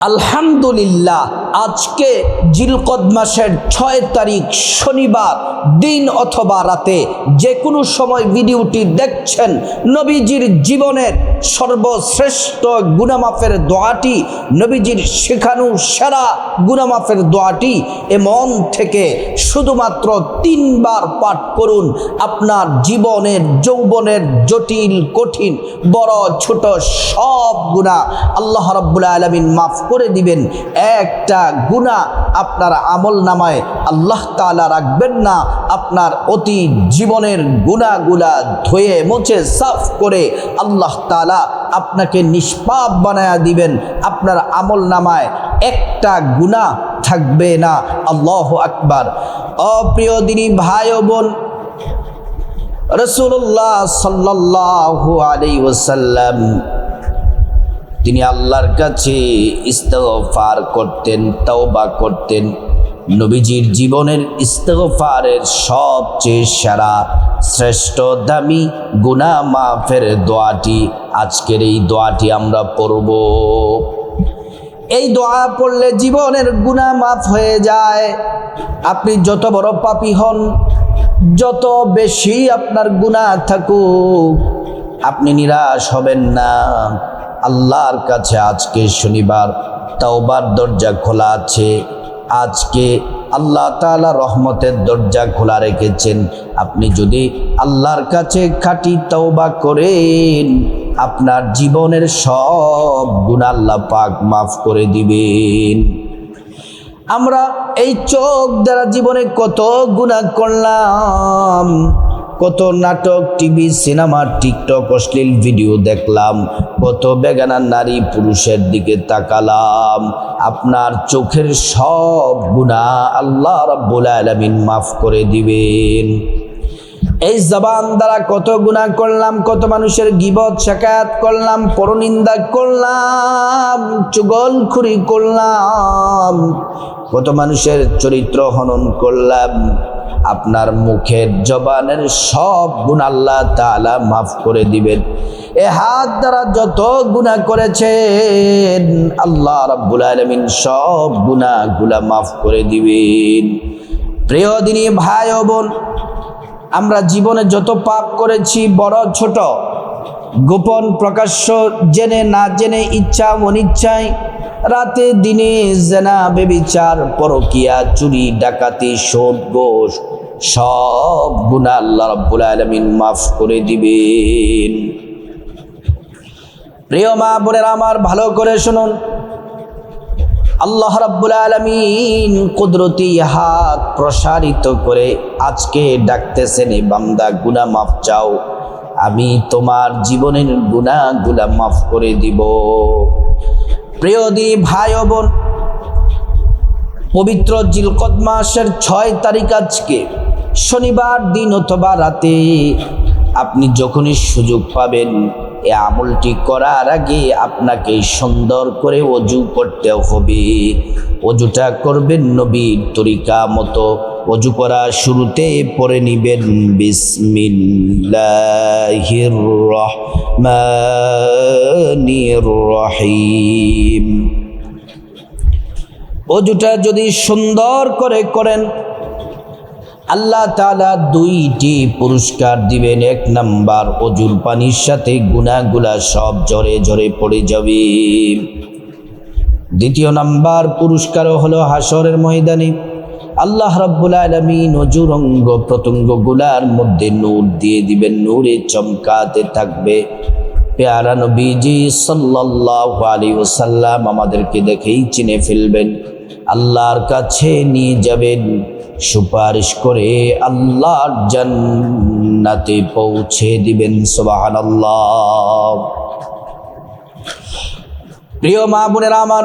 আলহামদুলিল্লাহ, আজকে জিলকদ মাসের ৬ তারিখ শনিবার দিন অথবা রাতে যে কোনো সময় ভিডিওটি দেখছেন, নবীজির জীবনের সর্বশ্রেষ্ঠ গুনামাফের দোয়াটি, নবীজির শেখানো সেরা গুনামাফের দোয়াটি মন থেকে শুধুমাত্র ৩ বার পাঠ করুন। আপনার জীবনের যৌবনের জটিল কঠিন বড় ছোট সব গুনাহ আল্লাহ রাব্বুল আলামিন মাফ করে দিবেন। একটা গুনাহ আপনার আমল নামায় আল্লাহ তাআলা রাখবেন না। আপনার অতি জীবনের গুনাহগুলা ধুয়ে মুছে সাফ করে আল্লাহ তাআলা আপনাকে নিষ্পাপ বানায়া দিবেন। আপনার আমল নামায় একটা গুনাহ থাকবে না। আল্লাহু আকবার। অপ্রিয় দিনী ভাই ও বোন, রাসূলুল্লাহ সাল্লাল্লাহু আলাইহি ওয়াসাল্লাম তিনি আল্লাহর কাছে ইস্তেগফার করতেন, তওবা করতেন। নবীজির জীবনের ইস্তেগফারের সবচেয়ে সেরা শ্রেষ্ঠ দামি গুনাহ মাফের দোয়াটি, আজকের এই দোয়াটি আমরা পড়ব। এই দোয়া পড়লে জীবনের গুনাহ মাফ হয়ে যায়। আপনি যত বড় পাপী হন, যত বেশি আপনার গুনাহ থাকুক, আপনি নিরাশ হবেন না। আল্লাহর কাছে আজকে শনিবার তাওবার দরজা খোলা আছে। আজকে আল্লাহ তাআলা রহমতের দরজা খোলা রেখেছেন। আপনি যদি আল্লাহর কাছে খাঁটি তাওবা করেন, আপনার জীবনের সব গুনাহ আল্লাহ পাক মাফ করে দিবেন। আমরা এই চোখ দ্বারা জীবনে কত গুনাহ করলাম, কত নাটক, টিভি, সিনেমা, টিকটক, অশ্লীল ভিডিও দেখলাম, কত বেগানা নারী পুরুষের দিকে তাকালাম। আপনার চোখের সব গুনাহ আল্লাহ রাব্বুল আলামিন মাফ করে দিবেন। এই জবান দ্বারা কত গুনাহ করলাম, কত মানুষের গীবত শাকায়াত করলাম, পরনিন্দা করলাম, চুগলখুরি করলাম, কত মানুষের চরিত্র হনন করলাম। আপনার মুখের জবানের সব গুনাহ আল্লাহ তাআলা মাফ করে দিবেন। এ হাত দ্বারা যত গুনাহ করেছেন, আল্লাহ রাব্বুল আলামিন সব গুনাহগুলা মাফ করে দিবেন। প্রিয় দিনী ভাই ও বোন, আমরা জীবনে যত পাপ করেছি, বড় ছোট, গোপন প্রকাশ্য, জেনে না জেনে, ইচ্ছা অনিচ্ছায়, রাতে দিনে, জেনা বেবিচার, পরকিয়া, চুরি ডাকাতি, সুদ ঘুষ, সব গুনাহ আল্লাহ রাব্বুল আলামিন মাফ করে দিবেন। প্রিয় মা বোনেরা আমার, ভালো করে শুনুন। আল্লাহ রাব্বুল আলামিন কুদরতি হাত প্রসারিত করে আজকে ডাকতেছেন, এ বান্দা গুনাহ মাফ চাও, আমি তোমার জীবনের গুনাহগুলা মাফ করে দিব। প্রিয় দিনী ভাই ও বোন, পবিত্র জিলকদ মাসের ৬ তারিখ আজকে শনিবার দিন অথবা রাতে আপনি যখনই সুযোগ পাবেন, এই আমলটি করার আগে আপনাকে সুন্দর করে ওযু করতে হবে। ওযুটা করবেন নবীর তরিকা মতো। ওযু করা শুরুতে পড়ে নিবেন বিসমিল্লাহির রহমানির রহিম। ওযুটা যদি সুন্দর করে করেন, আল্লাহ তাআলা 2টি পুরস্কার দিবেন। 1 নাম্বার, ওযুর পানির সাথে গুনাহগুলা সব ঝরে ঝরে পড়ে যাবে। 2য় নাম্বার পুরস্কার হলো হাসরের ময়দানে আল্লাহ রাব্বুল আলামিন ওযুর অঙ্গ প্রত্যঙ্গগুলার মধ্যে নূর দিয়ে দিবেন, নূরে চমকাতে থাকবে। প্যারা নবীজি সাল্লাল্লাহু আলাইহি ওয়াসাল্লাম আমাদেরকে দেখেই চিনে ফেলবেন, আল্লাহর কাছে নিয়ে যাবেন, সুপারিশ করে আল্লাহর জান্নাতে পৌঁছে দিবেন। সুবহানাল্লাহ। প্রিয় মা বোনেরা আমার,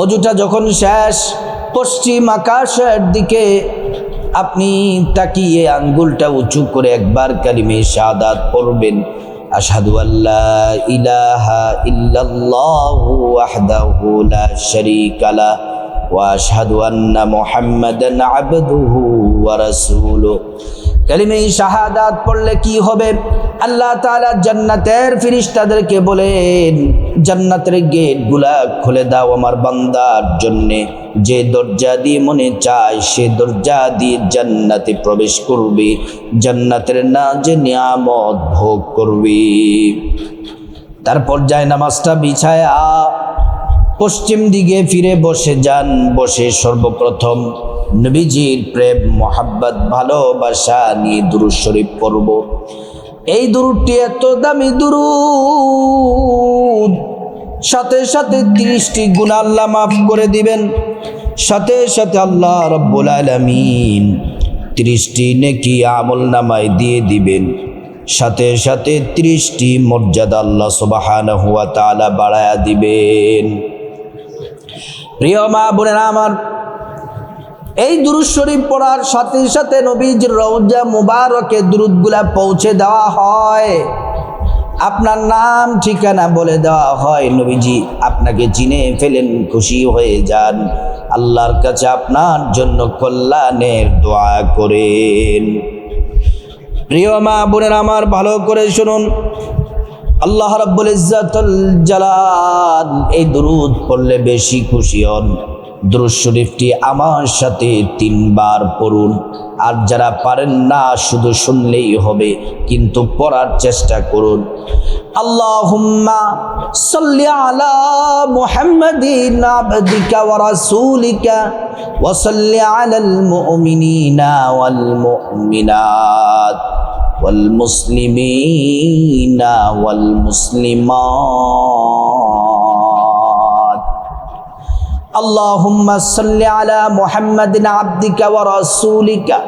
ওযুটা যখন শেষ, পশ্চিম আকাশের দিকে আপনি তাকিয়ে আঙ্গুলটা উঁচু করে একবার কালিমে শাহাদাত পড়বেন, আশহাদু আল্লা ইলাহা ইল্লাল্লাহু ওয়াহদাহু লা শারীকা লাহু ওয়া আশহাদু আন্না মুহাম্মাদান আবদুহু ওয়া রাসূলুহু। কালিমে শাহাদাত পড়লে কি হবে? আল্লাহ তাআলা জান্নাতের ফেরেশতাদেরকে বলেন, জান্নাতের গেটগুলা খুলে দাও আমার বান্দার জন্যে, যে দরজা দিয়ে মনে চায় সে দরজা দিয়ে জান্নাতে প্রবেশ করবে, জান্নাতের না যে নিয়ামত ভোগ করবে। তারপর যায় নামাজটা বিছায়া পশ্চিম দিকে ফিরে বসে যান। বসে সর্বপ্রথম নবীজির প্রেম মোহাব্বত ভালোবাসা নিয়ে দুরূদ শরীফ পড়ব। এই দুরূদটি এত দামি দুরূদ, সাথে সাথে 30টি গুনাহ আল্লাহ মাফ করে দিবেন, সাথে সাথে আল্লাহ রাব্বুল আলামিন 30টি নেকি আমল নামায় দিয়ে দিবেন, সাথে সাথে 30টি মর্যাদা আল্লাহ সুবহানাহু ওয়া তাআলা বাড়ায়া দিবেন। প্রিয় মা বোনেরা আমার, এই দুরূদ শরীফ পড়ার সাথে সাথে নবীজির রওজা মুবারকে দুরূদগুলা পৌঁছে দেওয়া হয়, আপনার নাম ঠিকানা বলে দেওয়া হয়, নবীজি আপনাকে চিনে ফেলেন, খুশি হয়ে যান, আল্লাহর কাছে আপনার জন্য কল্যাণের দোয়া করেন। প্রিয় মা বোনেরা আমার, ভালো করে শুনুন, আল্লাহ রাব্বুল ইজ্জাতুল জালাল এই দুরূদ পড়লে বেশি খুশি হন। দুরূদ শরীফটি আমার সাথে 3 বার পড়ুন, আর যারা পারেন না শুধু শুনলেই হবে, কিন্তু পড়ার চেষ্টা করুন। আল্লাহুম্মা সাল্লি আলা মুহাম্মাদিন আবদিকা ওয়া রাসূলিকা ওয়া সাল্লি আলাল মুমিনিনা ওয়াল মুমিনাত ওয়াল মুসলিমিনা ওয়াল মুসলিমাত। আল্লাহুম্মা সাল্লি আলা মুহাম্মাদিন আবদিকা ওয়া রাসূলিকা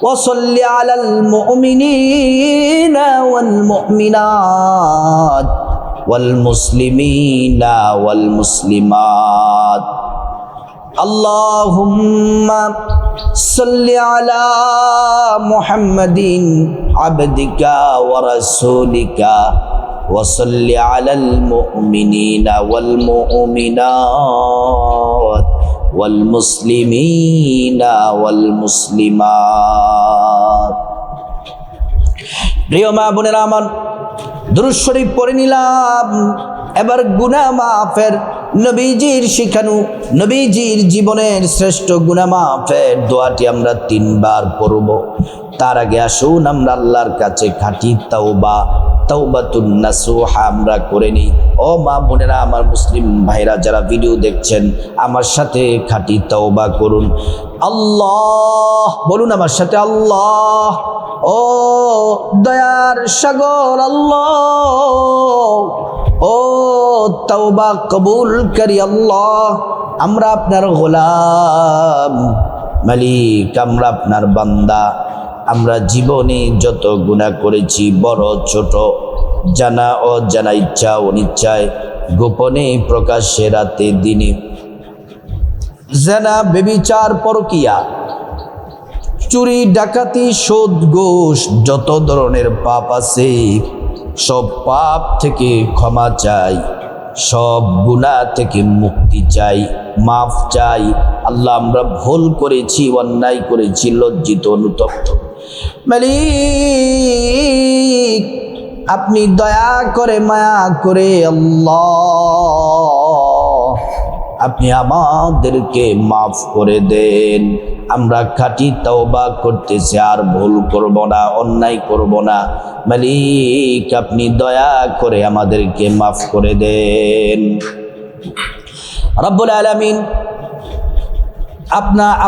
ওয়া সাল্লি আলাল মুমিনিনা ওয়াল মুমিনাত ওয়াল মুসলিমিনা ওয়াল মুসলিমাত। আল্লাহুম্মা সাল্লি আলা মুহাম্মাদিন আবদিকা ওয়া রাসূলিকা ওয়া সাল্লি আলাল মুমিনিনা ওয়াল মুমিনাত ওয়াল মুসলিমিনা ওয়াল মুসলিমাত। প্রিয় মা বোনেরা আমার, দুরূদ শরীফ পড়ে নিলাম, এবার গুনাহ মাফের নবীজির শিখানো, নবীজির জীবনের শ্রেষ্ঠ গুনাহ মাফের দোয়াটি আমরা 3 বার পড়ব। তার আগে আসুন আমরা আল্লাহর কাছে খাঁটি তাওবা, তাওবাতুন নাসুহা আমরা করে নিই। ও মা বোনেরা আমার, মুসলিম ভাইরা যারা ভিডিও দেখছেন, আমার সাথে খাঁটি তাওবা করুন। আল্লাহ বলুন আমার সাথে, আল্লাহ, ও দয়ার সাগর আল্লাহ, ও তাওবা কবুলকারী আল্লাহ, আমরা আপনার গোলাম, মালিক আমরা আপনার বান্দা। আমরা জীবনে যত গুনাহ করেছি, বড় ছোট, জানা ও জানা, ইচ্ছা অনিচ্ছায়, গোপনে প্রকাশ্যে, রাতে দিনে, জিনা ব্যভিচার পরকিয়া, চুরি ডাকাতি সুদ ঘুষ, যত ধরনের পাপ আছে সব পাপ থেকে ক্ষমা চাই, সব গুনাহ থেকে মুক্তি চাই, মাফ চাই। আল্লাহ আমরা ভুল করেছি, অন্যায় করেছি, লজ্জিত অনুতপ্ত। মালিক আপনি দয়া করে মায়া করে আল্লাহ আপনি আমাদেরকে মাফ করে দেন। আমরা খাঁটি তওবা করতেছি, আর ভুল করব না, অন্যায় করব না। মালিক আপনি দয়া করে আমাদেরকে মাফ করে দেন। রব্বুল আলামিন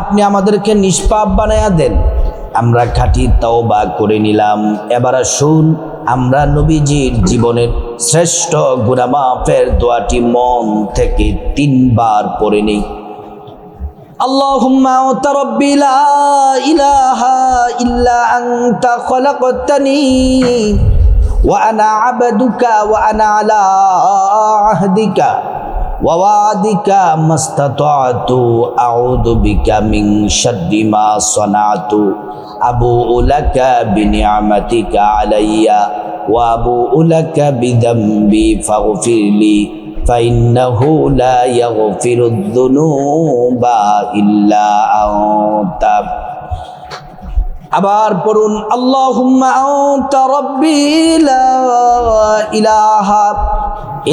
আপনি আমাদেরকে নিষ্পাপ বানায়া দেন। আমরা খাঁটি তওবা করে নিলাম। এবার আসুন আমরা নবীজির জীবনের শ্রেষ্ঠ গুনাহ মাফের দোয়াটি মন থেকে 3 বার পড়ে নিই। আল্লাহুম্মা আনতা রাব্বি লা ইলাহা ইল্লা আনতা খলাকতানি ওয়া আনা আবদুকা ওয়া আনা আলা আহদিকা ওয়া ওয়াদিকা মাস্তাতাতু আউযু বিকা মিন শাররি মা সানাতু আবুউ লাকা বিনি'মাতিকা আলাইয়া ওয়া আবুউ লাকা বিযামবি ফাগফিরলি ফাইন্নাহু লা ইয়াগফিরুয যুনুবা ইল্লা আনতা। আবার পড়ুন আল্লাহুম্মা আনতা রাব্বি লা ইলাহা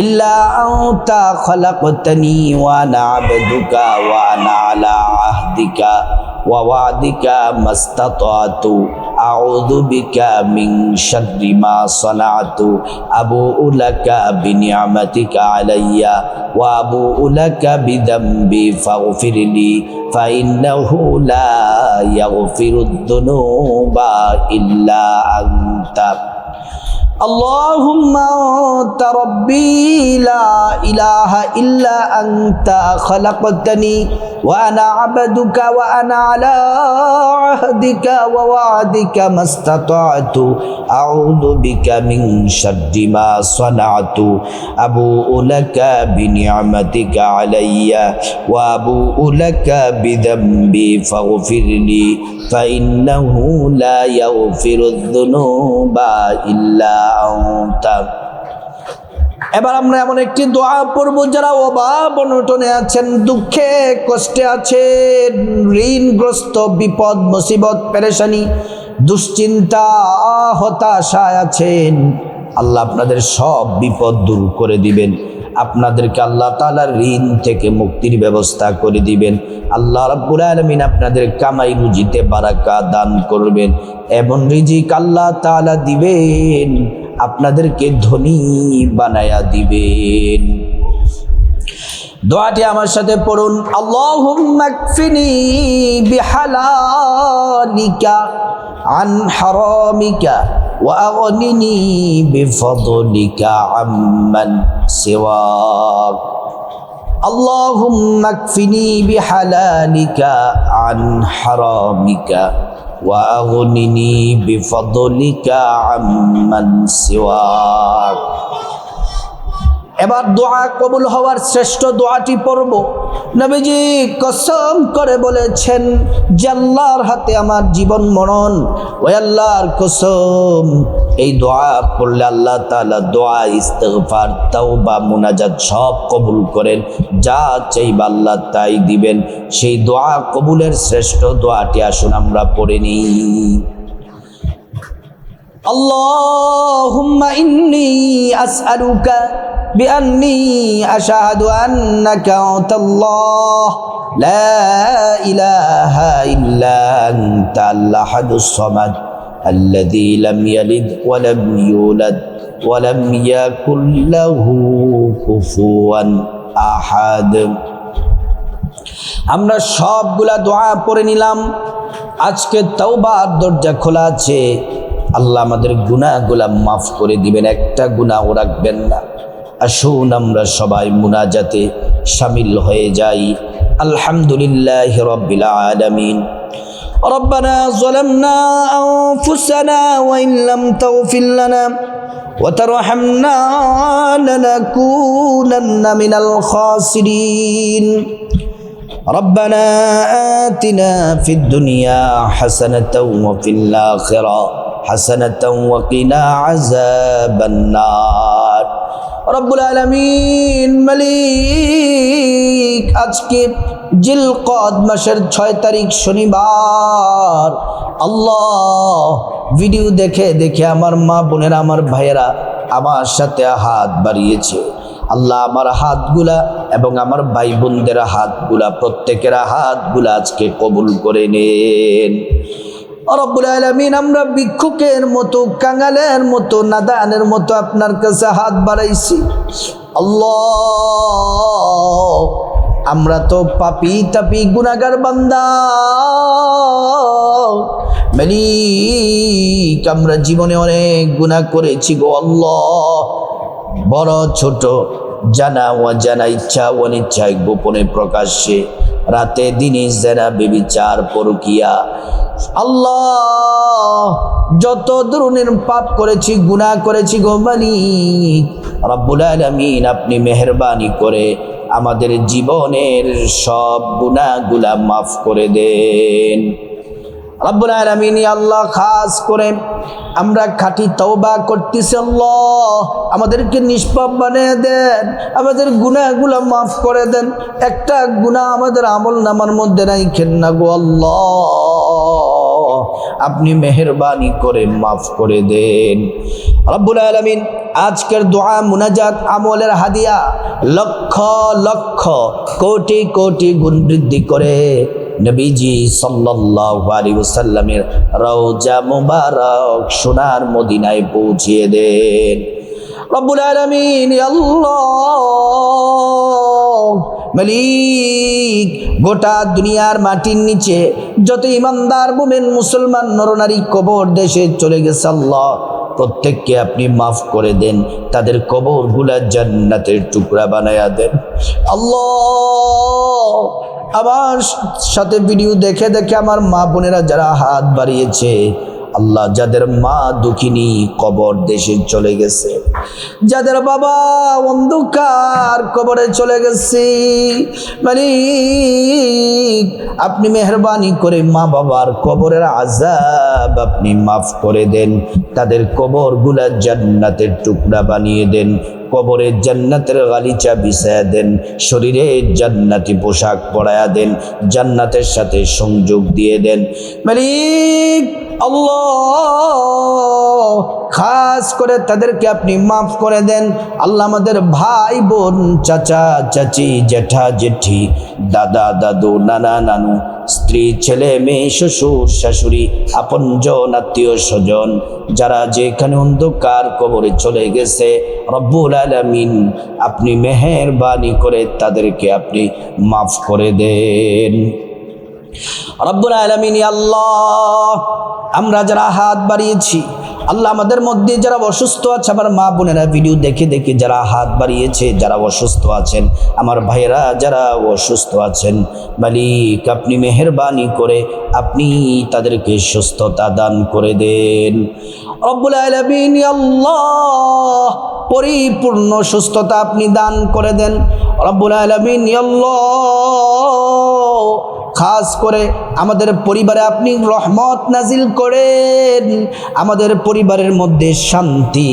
ইল্লা আনতা খালাকতানি ওয়া আনা আবদুকা ওয়া আনা আলা আহদিকা ওয়া ওয়াদিকা মাস্তাতাতু আউযু বিকা মিন শাররি মা সানাতু আবুউ লাকা বিনি'মাতিকা আলাইয়া ওয়া আবুউ লাকা বিযামবি ফাগফিরলি ফাইন্নাহু লা ইয়াগফিরুদ যুনুবা ইল্লা আনতা اللهم أنت ربي لا إله إلا أنت خلقتني وأنا عبدك وأنا على عهدك ووعدك ما استطعت أعوذ بك من شر ما صنعت أبوء لك بنعمتك علي وأبوء لك بذنبي فاغفر لي فإنه لا يغفر الذنوب إلا أنت এবার আমরা এমন একটি দোয়া পড়ব যারা অভাব অনটনে আছেন, দুঃখে কষ্টে আছেন, ঋণগ্রস্ত, বিপদ মুসিবত পেরেশানি দুশ্চিন্তা হতাশায় আছেন। আল্লাহ আপনাদের সব বিপদ দূর করে দিবেন, আপনাদেরকে আল্লাহ তাআলার ঋণ থেকে মুক্তির ব্যবস্থা করে দিবেন। আল্লাহ রাব্বুল আলামিন আপনাদের কামাই রুজিতে বারাকা দান করবেন, এমন রিজিক আল্লাহ তাআলা দিবেন আপনাদেরকে ধনী বানায়া দিবেন। দোয়াটি আমার সাথে পড়ুন আল্লাহুম্মা কফিনি বিহালালিকা আন হারামিকা ওয়া আগনিনি বিফদলিকা আম্মান সিওয়াক আল্লাহুম্মা কফিনি বিহালালিকা আন হারামিকা ওয়া আগনিনি বিফদলিকা আম্মান সিওয়াক। এবার দোয়া কবুল হওয়ার শ্রেষ্ঠ দোয়াটি পড়ব। নবীজি কসম করে বলেছেন যে আল্লাহর হাতে আমার জীবন মরণ, ওই আল্লাহর কসম এই দোয়া পড়লে আল্লাহ তাআলা দোয়া, ইস্তিগফার, তাওবা, মুনাজাত সব কবুল করেন, যা চাইবা আল্লাহ তাই দিবেন। সেই দোয়া কবুলের শ্রেষ্ঠ দোয়াটি আসুন আমরা পড়ে নিই। আল্লাহুম্মা ইন্নী আসআলুকা বিআন্নী আশহাদু আন্নাকা আনতাল্লাহ লা ইলাহা ইল্লা আনতা আল-আহাদুস সামাদ আল্লাযী লাম ইয়ালিদ ওয়া লাম ইউলাদ ওয়া লাম ইয়াকুল লাহু কুফুয়ান আহাদ। আমরা সবগুলা দোয়া পড়ে নিলাম। আজকে তাওবার দরজা খোলা আছে, আল্লাহ আমাদের গুনাহগুলা মাফ করে দিবেন, একটা গুনাহও রাখবেন না। আসুন আমরা সবাই মুনাজাতে শামিল হয়ে যাই। আলহামদুলিল্লাহি রাব্বিল আলামিন। ربنا ظلمنا أنفسنا وإن لم تغفر لنا وترحمنا لنكونن من الخاسرين ربنا آتنا في الدنيا حسنة وفي الآخرة حسنة وقنا عذاب النار রব্বুল আলামিন মালিক, আজকে জিলকদ মাসের 6 তারিখ শনিবার। আল্লাহ, ভিডিও দেখে দেখে আমার মা বোনেরা, আমার ভাইয়েরা আমার সাথে হাত বাড়িয়েছে। আল্লাহ, আমার হাতগুলা এবং আমার ভাই বোনদের হাতগুলা, প্রত্যেকের হাতগুলা আজকে কবুল করে নেন। রব্বুল আলামিন, আমরা ভিক্ষুকের মতো, কাঙালের মতো, নাদানের মতো আপনার কাছে হাত বাড়াইছি। আল্লাহ, আমরা তো পাপী তাপী গুনাহগার বান্দা মালিক, আমরা জীবনে অনেক গুনাহ করেছি গো আল্লাহ, বড় ছোট, জানা অজানা, ইচ্ছা অনিচ্ছায়, গোপনে প্রকাশ্যে, রাতে দিনে জেনা, ব্যভিচার, পরকিয়া। আল্লাহ, যত ধরনের পাপ করেছি, গুনাহ করেছি গো মালিক রব্বুল আলামিন, আপনি মেহেরবানি করে আমাদের জীবনের সব গুনাহগুলা মাফ করে দেন রব্বুল আলামিন। আল্লাহ, খাস করে আমরা খাঁটি তওবা করতেছি। আল্লাহ, আমাদেরকে নিষ্পাপ বানিয়ে দেন, আমাদের গুনাহগুলো মাফ করে দেন, একটা গুনাহ আমাদের আমল নামার মধ্যে রাখেন না গো আল্লাহ। আপনি মেহেরবানি করে মাফ করে দেন। রব্বুল আলামিন আজকের দোয়া মুনাজাত আমলের হাদিয়া লক্ষ লক্ষ কোটি কোটি গুণ বৃদ্ধি করে নবীজি সাল্লাল্লাহু আলাইহি ওয়াসাল্লামের রওজা মুবারক সোনার মদিনায় পৌঁছিয়ে দেন। রব্বুল আলামিন আল্লাহ মালিক গোটা দুনিয়ার মাটির নিচে যত ইমানদার মুমিন মুসলমান নরনারী কবর দেশে চলে গেছে আল্লাহ প্রত্যেককে আপনি মাফ করে দেন, তাদের কবরগুলা জান্নাতের টুকরা বানায়া দেন। আল্লাহ আমার সাথে ভিডিও দেখে দেখে আমার মা বোনেরা যারা হাত বাড়িয়েছে আল্লাহ, যাদের মা দুঃখিনী কবর দেশে চলে গেছে, যাদের বাবা অন্ধকার কবরে চলে গেছে, মালিক আপনি মেহেরবানি করে মা বাবার কবরের আযাব আপনি মাফ করে দেন, তাদের কবরগুলা জান্নাতের টুকরা বানিয়ে দেন, কবরে জান্নাতের গালিচা বিছায়া দেন, শরীরে জান্নাতি পোশাক পরায়া দেন, জান্নাতের সাথে সংযোগ দিয়ে দেন। মালিক আল্লাহ খাস করে তাদেরকে আপনি মাফ করে দেন। আল্লাহ আমাদের ভাই বোন চাচা চাচি জেঠা জেঠি দাদা দাদু নানা নানু স্ত্রী ছেলে মেয়ে শ্বশুর শাশুড়ি আপনজন আত্মীয় স্বজন যারা যেখানে অন্ধকার কবরে চলে গেছে রব্বুল আলামিন আপনি মেহেরবানি করে তাদেরকে আপনি মাফ করে দেন। রব্বুল আলামিন আল্লাহ আমরা যারা হাত বাড়িয়েছি আল্লাহ আমাদের মধ্যে যারা অসুস্থ আছে আমার মা বোনেরা ভিডিও দেখে দেখে যারা হাত বাড়িয়েছে যারা অসুস্থ আছেন আমার ভাইয়েরা যারা অসুস্থ আছেন মালিক আপনি মেহেরবানি করে আপনি তাদেরকে সুস্থতা দান করে দেন। রব্বুল আলামিন আল্লাহ পরিপূর্ণ সুস্থতা আপনি দান করে দেন। রব্বুল আলামিন আল্লাহ খাস করে আমাদের পরিবারে আপনি রহমত নাজিল করেন, আমাদের পরিবারের মধ্যে শান্তি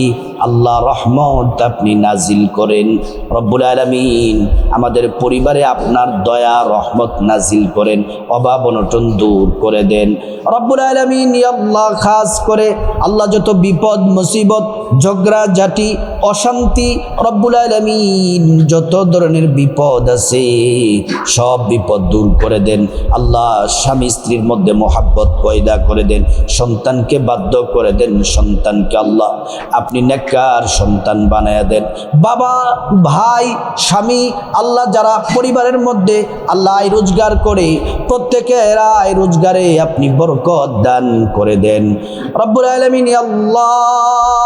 আল্লাহ রহমত আপনি নাজিল করেন। রব্বুল আলামিন আমাদের পরিবারে আপনার দয়া রহমত নাজিল করেন, অভাব অনটন দূর করে দেন। রব্বুল আলামিন আল্লাহ খাস করে আল্লাহ যত বিপদ মুসিবত ঝগড়া ঝাঁটি অশান্তি রব্বুল আলামিন যত ধরনের বিপদ আছে সব বিপদ দূর করে দেন। আল্লাহ স্বামী স্ত্রীর মধ্যে মোহাব্বত পয়দা করে দেন, সন্তানকে বাধ্য করে দেন, সন্তানকে আল্লাহ আপনি নেককার সন্তান বানায়া দেন। বাবা ভাই স্বামী আল্লাহ যারা পরিবারের মধ্যে আল্লাহ আয় রোজগার করে প্রত্যেকের আয় রোজগারে আপনি বরকত দান করে দেন। রব্বুল আলামিন আল্লাহ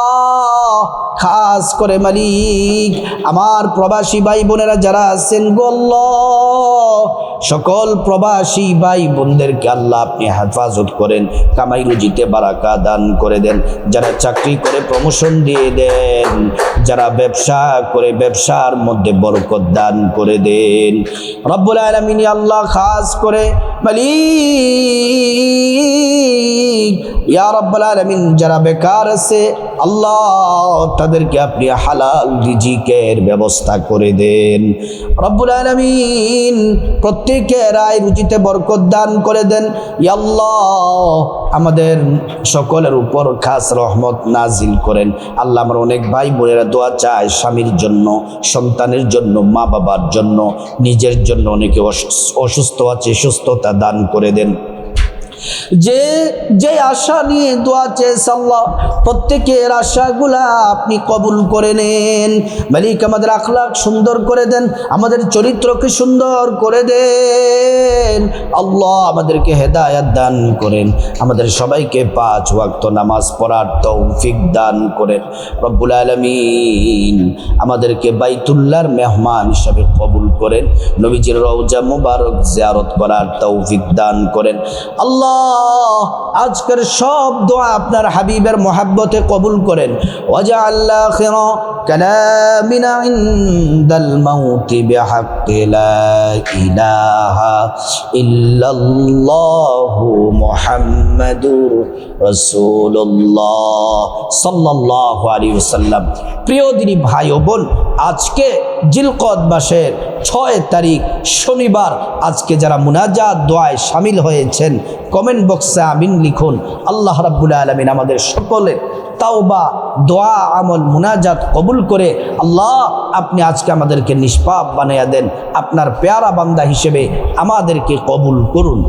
খাস করে মালিক আমার প্রবাসী ভাই বোনেরা যারা আছেন গো আল্লাহ সকল প্রবাসী ভাই বোনদেরকে আল্লাহ আপনি হেফাজত করেন, কামাই রুজিতে বারাকা দান করে দেন, যারা চাকরি করে প্রমোশন দিয়ে দেন, যারা ব্যবসা করে ব্যবসার মধ্যে বরকত দান করে দেন। রব্বুল আলামিন আল্লাহ খাস করে মালিক ইয়া রব্বুল আলামিন যারা বেকার আছে আল্লাহ তাদেরকে আপনি হালাল রিজিকের ব্যবস্থা করে দেন। রব্বুল আলামিন প্রত্যেকের আয় রুজিতে বরকত দান করে দেন। ইয়া আল্লাহ আমাদের সকলের উপর খাস রহমত নাজিল করেন। আল্লাহ আমার অনেক ভাই বোনেরা দোয়া চায় স্বামীর জন্য, সন্তানের জন্য, মা বাবার জন্য, নিজের জন্য, অনেকে অসুস্থ আছে সুস্থতা দান করে দেন। যে যে আশা নিয়ে দোয়া চেয়েছে আল্লাহ প্রত্যেকের আশাগুলা আপনি কবুল করে নেন। মালিক আমাদের আখলাক সুন্দর করে দেন, আমাদের চরিত্রকে সুন্দর করে দেন। আল্লাহ আমাদেরকে হেদায়েত দান করেন, আমাদের সবাইকে 5 ওয়াক্ত নামাজ পড়ার তৌফিক দান করেন। রব্বুল আলামিন আমাদেরকে বাইতুল্লাহর মেহমান হিসাবে কবুল করেন, নবীজির রওজা মুবারক জিয়ারত করার তৌফিক দান করেন। আল্লাহ আজকের সব দোয়া আপনার হাবিবের মোহাব্বতে কবুল করেন। ওয়াজআল আখিরা কালামিনা ইনদাল মাউতি বিহাক্কি লা ইলাহা ইল্লাল্লাহু মুহাম্মাদুর রাসূলুল্লাহ সাল্লাল্লাহু আলাইহি ওয়াসাল্লাম। প্রিয় দিনী ভাই ও বোন আজকে জিলকদ মাসের 6 তারিখ শনিবার, আজকে যারা মুনাজাত দোয়ায় শামিল হয়েছেন কমেন্ট বক্সে আমিন লিখুন। আল্লাহ রাব্বুল আলামিন আমাদের সকলের তাওবা দোয়া আমল মুনাজাত কবুল করে আল্লাহ আপনি আজকে আমাদেরকে নিষ্পাপ বানাইয়া দেন, আপনার পেয়ারা বান্দা হিসেবে আমাদেরকে কবুল করুন।